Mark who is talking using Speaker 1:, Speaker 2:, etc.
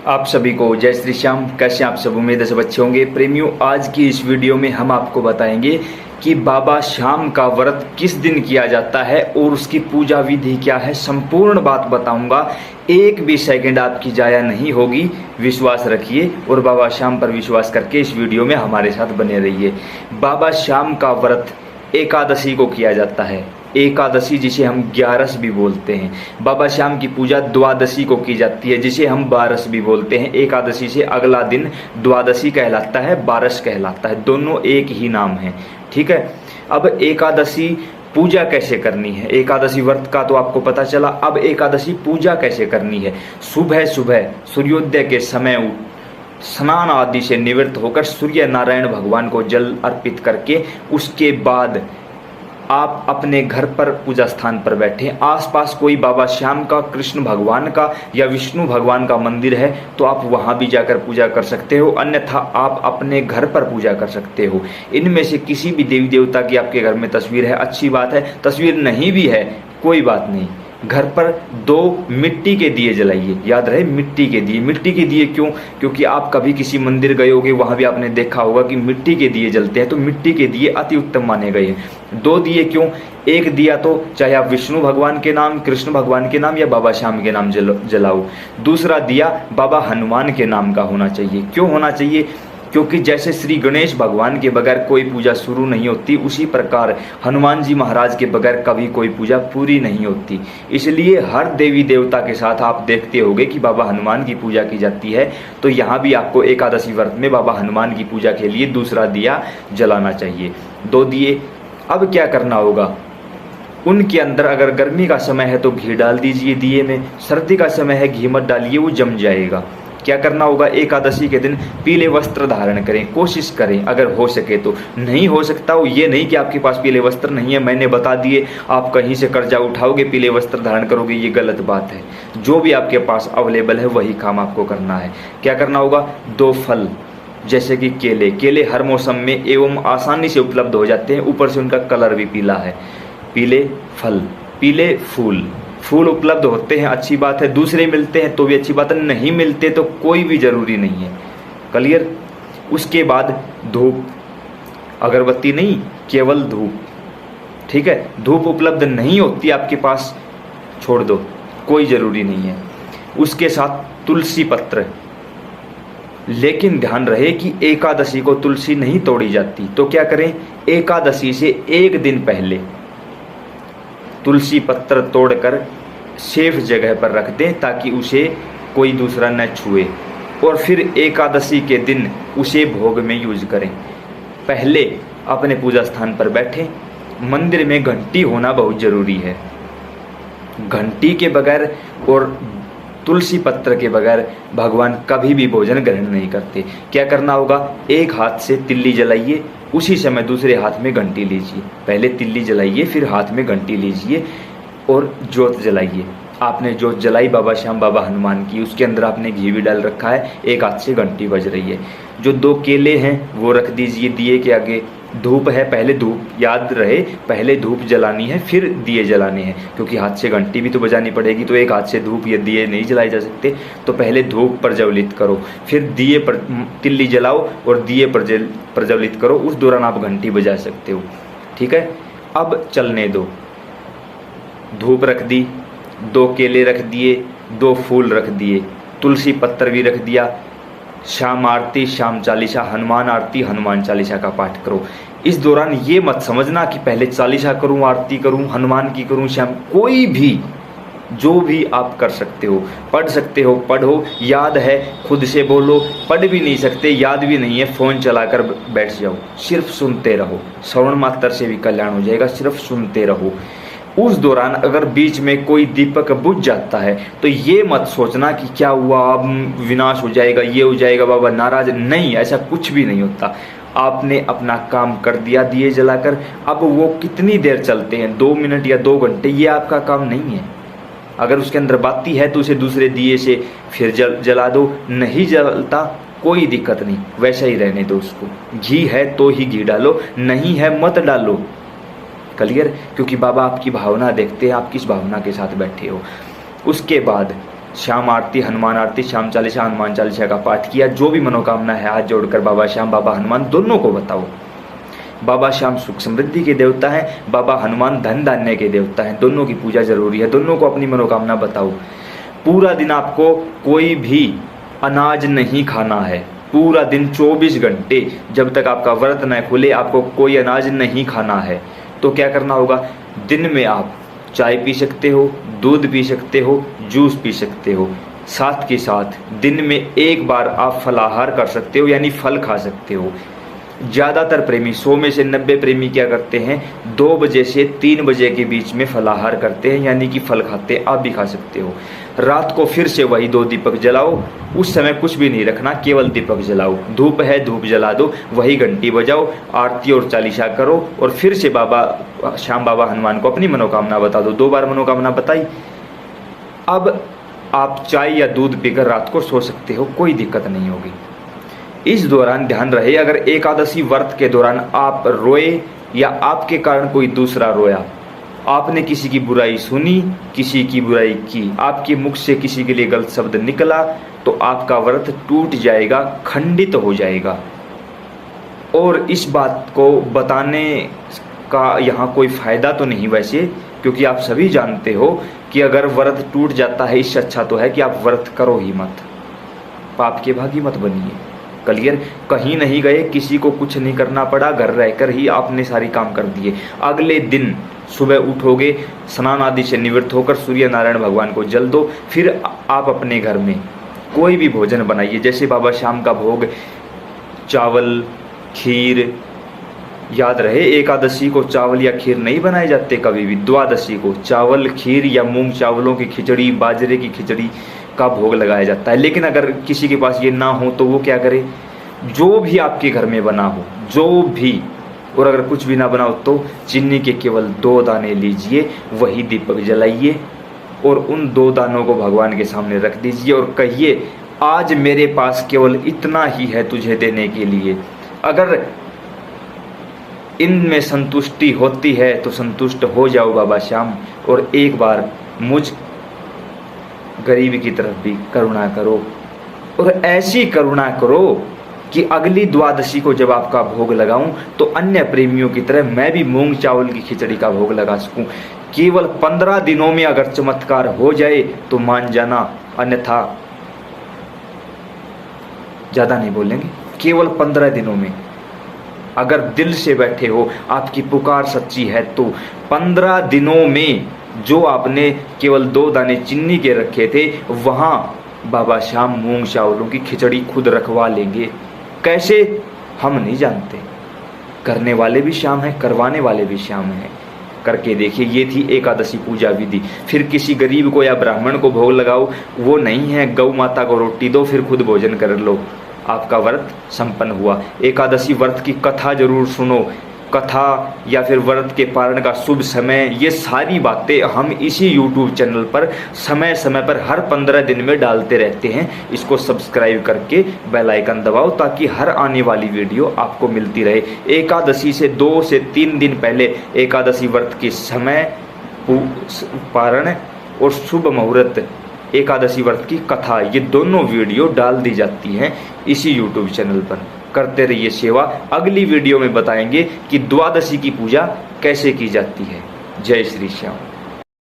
Speaker 1: आप सभी को जय श्री श्याम। कैसे आप सब, उम्मीद है सब अच्छे होंगे। प्रेमियों, आज की इस वीडियो में हम आपको बताएंगे कि बाबा श्याम का व्रत किस दिन किया जाता है और उसकी पूजा विधि क्या है। संपूर्ण बात बताऊंगा, एक भी सेकंड आपकी जाया नहीं होगी। विश्वास रखिए और बाबा श्याम पर विश्वास करके इस वीडियो में हमारे साथ बने रहिए। बाबा श्याम का व्रत एकादशी को किया जाता है। एकादशी जिसे हम ग्यारस भी बोलते हैं। बाबा श्याम की पूजा द्वादशी को की जाती है, जिसे हम बारस भी बोलते हैं। एकादशी से अगला दिन द्वादशी कहलाता है, बारस कहलाता है। दोनों एक ही नाम है, ठीक है। अब एकादशी पूजा कैसे करनी है। एकादशी व्रत का तो आपको पता चला, अब एकादशी पूजा कैसे करनी है। सुबह सुबह सूर्योदय के समय स्नान आदि से निवृत्त होकर सूर्य नारायण भगवान को जल अर्पित करके उसके बाद आप अपने घर पर पूजा स्थान पर बैठे। आसपास कोई बाबा श्याम का, कृष्ण भगवान का या विष्णु भगवान का मंदिर है तो आप वहां भी जाकर पूजा कर सकते हो, अन्यथा आप अपने घर पर पूजा कर सकते हो। इनमें से किसी भी देवी देवता की आपके घर में तस्वीर है, अच्छी बात है। तस्वीर नहीं भी है, कोई बात नहीं। घर पर 2 मिट्टी के दिए जलाइए। याद रहे, मिट्टी के दिए। मिट्टी के दिए क्यों? क्योंकि आप कभी किसी मंदिर गए होगे, वहां भी आपने देखा होगा कि मिट्टी के दिए जलते हैं, तो मिट्टी के दिए अति उत्तम माने गए हैं। 2 दिए क्यों? एक दिया तो चाहे आप विष्णु भगवान के नाम, कृष्ण भगवान के नाम या बाबा श्याम के नाम जलाओ। दूसरा दिया बाबा हनुमान के नाम का होना चाहिए। क्यों होना चाहिए? क्योंकि जैसे श्री गणेश भगवान के बगैर कोई पूजा शुरू नहीं होती, उसी प्रकार हनुमान जी महाराज के बगैर कभी कोई पूजा पूरी नहीं होती। इसलिए हर देवी देवता के साथ आप देखते होंगे कि बाबा हनुमान की पूजा की जाती है। तो यहाँ भी आपको एकादशी व्रत में बाबा हनुमान की पूजा के लिए दूसरा दिया जलाना चाहिए। 2 दिए। अब क्या करना होगा? उनके अंदर अगर गर्मी का समय है तो घी डाल दीजिए दिए में, सर्दी का समय है घी मत डालिए, वो जम जाएगा। क्या करना होगा? एकादशी के दिन पीले वस्त्र धारण करें, कोशिश करें अगर हो सके तो। नहीं हो सकता हो, ये नहीं कि आपके पास पीले वस्त्र नहीं है, मैंने बता दिए, आप कहीं से कर्जा उठाओगे पीले वस्त्र धारण करोगे, ये गलत बात है। जो भी आपके पास अवेलेबल है वही काम आपको करना है। क्या करना होगा? 2 फल जैसे कि केले। केले हर मौसम में एवं आसानी से उपलब्ध हो जाते हैं, ऊपर से उनका कलर भी पीला है। पीले फल, पीले फूल। फूल उपलब्ध होते हैं, अच्छी बात है। दूसरे मिलते हैं तो भी अच्छी बात है, नहीं मिलते तो कोई भी जरूरी नहीं है। क्लियर? उसके बाद धूप, अगरबत्ती नहीं, केवल धूप, ठीक है। धूप उपलब्ध नहीं होती आपके पास, छोड़ दो, कोई जरूरी नहीं है। उसके साथ तुलसी पत्र। लेकिन ध्यान रहे कि एकादशी को तुलसी नहीं तोड़ी जाती, तो क्या करें? एकादशी से 1 दिन पहले तुलसी पत्र तोड़कर सेफ जगह पर रख दें ताकि उसे कोई दूसरा न छुए, और फिर एकादशी के दिन उसे भोग में यूज करें। पहले अपने पूजा स्थान पर बैठें। मंदिर में घंटी होना बहुत जरूरी है। घंटी के बगैर और तुलसी पत्र के बगैर भगवान कभी भी भोजन ग्रहण नहीं करते। क्या करना होगा? एक हाथ से तिल्ली जलाइए, उसी समय दूसरे हाथ में घंटी लीजिए। पहले तिल्ली जलाइए, फिर हाथ में घंटी लीजिए और जोत जलाइए। आपने जोत जलाई बाबा श्याम, बाबा हनुमान की, उसके अंदर आपने घी भी डाल रखा है, एक हाथ से घंटी बज रही है। जो 2 केले हैं वो रख दीजिए दिए के आगे। धूप है, पहले धूप, याद रहे, पहले धूप जलानी है फिर दिए जलाने हैं, क्योंकि हाथ से घंटी भी तो बजानी पड़ेगी, तो एक हाथ से धूप या दिए नहीं जलाए जा सकते। तो पहले धूप प्रज्वलित करो, फिर दिए पर तिल्ली जलाओ और दिए प्रज्वलित करो। उस दौरान आप घंटी बजा सकते हो, ठीक है। अब चलने दो। धूप रख दी, 2 केले रख दिए, 2 फूल रख दिए, तुलसी पत्र भी रख दिया। शाम आरती, शाम चालीसा, हनुमान आरती, हनुमान चालीसा का पाठ करो। इस दौरान ये मत समझना कि पहले चालीसा करूं, आरती करूं, हनुमान की करूं, शाम, कोई भी जो भी आप कर सकते हो, पढ़ सकते हो पढ़ो, याद है खुद से बोलो, पढ़ भी नहीं सकते, याद भी नहीं है, फ़ोन चलाकर बैठ जाओ, सिर्फ सुनते रहो। श्रवण मात्र से भी कल्याण हो जाएगा, सिर्फ सुनते रहो। उस दौरान अगर बीच में कोई दीपक बुझ जाता है तो ये मत सोचना कि क्या हुआ, अब विनाश हो जाएगा, ये हो जाएगा, बाबा नाराज। नहीं, ऐसा कुछ भी नहीं होता। आपने अपना काम कर दिया दिए जलाकर। अब वो कितनी देर चलते हैं, 2 मिनट या 2 घंटे, ये आपका काम नहीं है। अगर उसके अंदर बाती है तो उसे दूसरे दिए से फिर जला दो। नहीं जलता कोई दिक्कत नहीं, वैसा ही रहने दो उसको। घी है तो ही घी डालो, नहीं है मत डालो। क्लियर? क्योंकि बाबा आपकी भावना देखते हैं, आप किस भावना के साथ बैठे हो। उसके बाद शाम आरती, हनुमान आरती, शाम चालीसा, हनुमान चालीसा का पाठ किया। जो भी मनोकामना है हाथ जोड़कर बाबा श्याम, बाबा हनुमान दोनों को बताओ। बाबा श्याम सुख समृद्धि के देवता हैं, बाबा हनुमान धन धान्य के देवता हैं। दोनों की पूजा जरूरी है, दोनों को अपनी मनोकामना बताओ। पूरा दिन आपको कोई भी अनाज नहीं खाना है, पूरा दिन 24 घंटे जब तक आपका व्रत न खुले आपको कोई अनाज नहीं खाना है। तो क्या करना होगा, दिन में आप चाय पी सकते हो, दूध पी सकते हो, जूस पी सकते हो। साथ के साथ दिन में एक बार आप फलाहार कर सकते हो, यानी फल खा सकते हो। ज़्यादातर प्रेमी 100 में से 90 प्रेमी क्या करते हैं, 2 बजे से 3 बजे के बीच में फलाहार करते हैं, यानी कि फल खाते हैं। आप भी खा सकते हो। रात को फिर से वही 2 दीपक जलाओ, उस समय कुछ भी नहीं रखना, केवल दीपक जलाओ। धूप है, धूप जला दो, वही घंटी बजाओ, आरती और चालीसा करो और फिर से बाबा श्याम, बाबा हनुमान को अपनी मनोकामना बता दो। 2 बार मनोकामना बताई। अब आप चाय या दूध पीकर रात को सो सकते हो, कोई दिक्कत नहीं होगी। इस दौरान ध्यान रहे, अगर एकादशी व्रत के दौरान आप रोए या आपके कारण कोई दूसरा रोया, आपने किसी की बुराई सुनी, किसी की बुराई की, आपके मुख से किसी के लिए गलत शब्द निकला, तो आपका व्रत टूट जाएगा, खंडित हो जाएगा। और इस बात को बताने का यहाँ कोई फायदा तो नहीं वैसे, क्योंकि आप सभी जानते हो कि अगर व्रत टूट जाता है, इससे अच्छा तो है कि आप व्रत करो ही मत, पाप के भागी मत बनिए। क्लियर, कहीं नहीं गए, किसी को कुछ नहीं करना पड़ा, घर रहकर ही आपने सारी काम कर दिए। अगले दिन सुबह उठोगे, स्नान आदि से निवृत्त होकर सूर्य नारायण भगवान को जल दो। फिर आप अपने घर में कोई भी भोजन बनाइए, जैसे बाबा श्याम का भोग चावल, खीर। याद रहे, एकादशी को चावल या खीर नहीं बनाए जाते कभी भी। द्वादशी को चावल, खीर या मूंग चावलों की खिचड़ी, बाजरे की खिचड़ी का भोग लगाया जाता है। लेकिन अगर किसी के पास ये ना हो तो वो क्या करे, जो भी आपके घर में बना हो, जो भी, और अगर कुछ भी ना बना हो तो चीनी के केवल 2 दाने लीजिए, वही दीपक जलाइए और उन 2 दानों को भगवान के सामने रख दीजिए और कहिए, आज मेरे पास केवल इतना ही है तुझे देने के लिए। अगर इनमें संतुष्टि होती है तो संतुष्ट हो जाओ बाबा श्याम, और एक बार मुझ गरीब की तरफ भी करुणा करो। और ऐसी करुणा करो कि अगली द्वादशी को जब आपका भोग लगाऊं तो अन्य प्रेमियों की तरह मैं भी मूंग चावल की खिचड़ी का भोग लगा सकूं। केवल 15 दिनों में अगर चमत्कार हो जाए तो मान जाना, अन्यथा ज़्यादा नहीं बोलेंगे। केवल 15 दिनों में अगर दिल से बैठे हो, आपकी पुकार सच्ची है, तो 15 दिनों में जो आपने केवल 2 दाने चीनी के रखे थे, वहाँ बाबा श्याम मूंग चावलों की खिचड़ी खुद रखवा लेंगे। कैसे हम नहीं जानते, करने वाले भी श्याम हैं, करवाने वाले भी श्याम हैं। करके देखिए, ये थी एकादशी पूजा विधि। फिर किसी गरीब को या ब्राह्मण को भोग लगाओ, वो नहीं है, गौ माता को रोटी दो, फिर खुद भोजन कर लो, आपका व्रत संपन्न हुआ। एकादशी व्रत की कथा जरूर सुनो, कथा या फिर व्रत के पारण का शुभ समय, ये सारी बातें हम इसी YouTube चैनल पर समय समय पर हर 15 दिन में डालते रहते हैं। इसको सब्सक्राइब करके बेल आइकन दबाओ ताकि हर आने वाली वीडियो आपको मिलती रहे। एकादशी से 2 से 3 दिन पहले एकादशी व्रत के समय, पारण और शुभ मुहूर्त, एकादशी व्रत की कथा, ये दोनों वीडियो डाल दी जाती हैं इसी YouTube चैनल पर। करते रहिए सेवा। अगली वीडियो में बताएंगे कि द्वादशी की पूजा कैसे की जाती है। जय श्री श्याम।